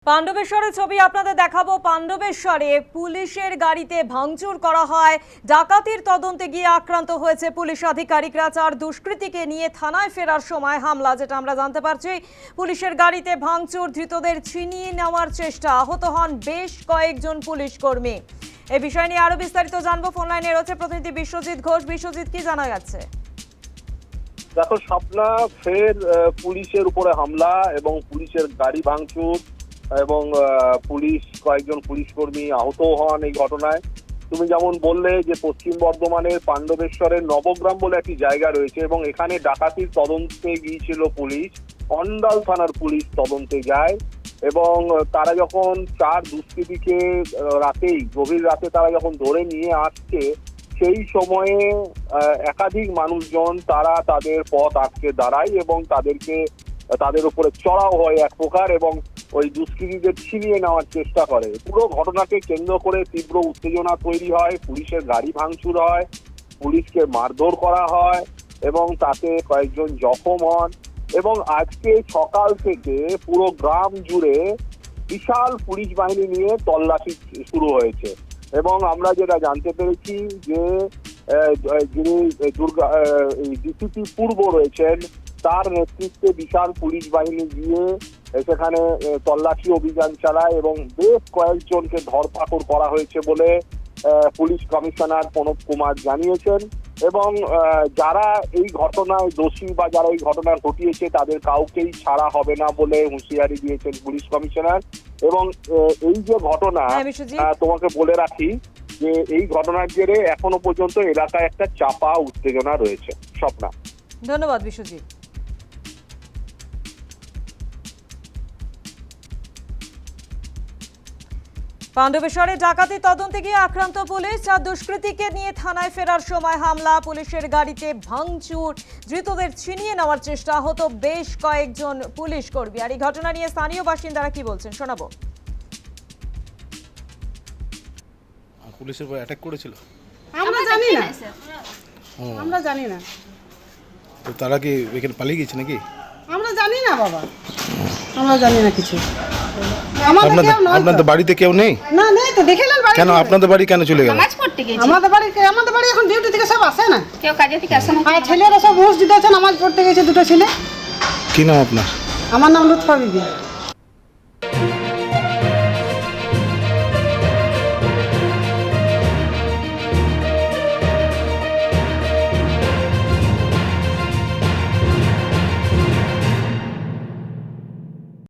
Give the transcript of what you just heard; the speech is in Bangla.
পাণ্ডবেশ্বরের ছবি আপনাদের দেখাবো। পাণ্ডবেশ্বরে পুলিশের গাড়িতে ভাঙচুর করা হয়। ডাকাতির তদন্তে গিয়ে আক্রান্ত হয়েছে পুলিশ আধিকারিকরা। 4 দুষ্কৃতীকে নিয়ে থানায় ফেরার সময় হামলা, যেটা আমরা জানতে পারছি। পুলিশের গাড়িতে ভাঙচুর, ধৃতদের ছিনিয়ে নেওয়ার চেষ্টা, আহত হন বেশ কয়েকজন পুলিশ কর্মী। এই বিষয় নিয়ে আরো বিস্তারিত জানবো। ফোন লাইনে রয়েছে প্রতিনিধি বিশ্বজিৎ ঘোষ। বিশ্বজিৎ, কি জানা যাচ্ছে? দেখো স্বপ্না, ফের পুলিশের উপরে হামলা এবং পুলিশের গাড়ি ভাঙচুর এবং কয়েকজন পুলিশ কর্মী আহত হন এই ঘটনায়। তুমি যেমন বললে যে পশ্চিম বর্ধমানের পাণ্ডবেশ্বরের নবগ্রাম বলে একটি জায়গা রয়েছে এবং এখানে ডাকাতির তদন্তে গিয়েছিল পুলিশ। অন্ডাল থানার পুলিশ তদন্তে যায় এবং তারা যখন 4 দুষ্কৃতীকে গভীর রাতে তারা যখন ধরে নিয়ে আসছে, সেই সময়ে একাধিক মানুষজন তারা তাদের পথ আটকে দাঁড়ায় এবং তাদের উপরে চড়াও হয় এক প্রকার এবং ওই দুষ্কৃতীদের ছিনিয়ে নেওয়ার চেষ্টা করে। পুরো ঘটনাকে কেন্দ্র করে তীব্র উত্তেজনা তৈরি হয়, পুলিশের গাড়ি ভাঙচুর হয়, পুলিশকে মারধর করা হয় এবং তাতে কয়েকজন জখম হন। এবং আজকে সকাল থেকে পুরো গ্রাম জুড়ে বিশাল পুলিশ বাহিনী নিয়ে তল্লাশি শুরু হয়েছে এবং আমরা যেটা জানতে পেরেছি যে যিনি ডিসিপি পূর্ব রয়েছেন তার নেতৃত্বে বিশাল পুলিশ বাহিনী গিয়ে সেখানে তল্লাশি অভিযান চালায় এবং বেশ কয়েকজনকে ধরপাকড় করা হয়েছে বলে পুলিশ কমিশনার প্রণব কুমার জানিয়েছেন। এবং যারা এই ঘটনায় দোষী বা যারা এই ঘটনা ঘটিয়েছে তাদের কাউকেই ছাড়া হবে না বলে হুঁশিয়ারি দিয়েছেন পুলিশ কমিশনার। এবং এই যে ঘটনা, তোমাকে বলে রাখি যে এই ঘটনার জেরে এখনো পর্যন্ত এলাকায় একটা চাপা উত্তেজনা রয়েছে। স্বপ্না, ধন্যবাদ বিশ্বজিৎ। পাণ্ডবেশ্বরে ডাকাতি তদন্তে গিয়ে আক্রান্ত পুলিশ। 4 দুষ্কৃতীকে নিয়ে থানায় ফেরার সময় হামলা, পুলিশের গাড়িতে ভাঙচুর, ধৃতদের ছিনিয়ে নেওয়ার চেষ্টা, আহত বেশ কয়েকজন পুলিশ কর্মী। আর এই ঘটনা নিয়ে স্থানীয় বাসিন্দারা কি বলছেন শোনাবো। পুলিশের উপর অ্যাটাক করেছিল আমরা জানি না তো তারা কি এখানে পালিয়ে গেছে নাকি? আমরা জানি না বাবা, আমরা জানি না কিছু। আপনাদের বাড়িতে কেউ নেই? না, নেই তো। দেখেলেন বাড়ি কেন আপনাদের বাড়ি কেন চলে গেল? নামাজ পড়তে গেছে। আমাদের বাড়ি এখন ডিউটি থেকে সব আসে না, কেউ কাজে থেকে আসে না। আর ছেলেরা সব মসজিদে আছে, নামাজ পড়তে গেছে 2টো ছেলে। কি নাম আপনার? আমার নাম লুৎফা বিবি।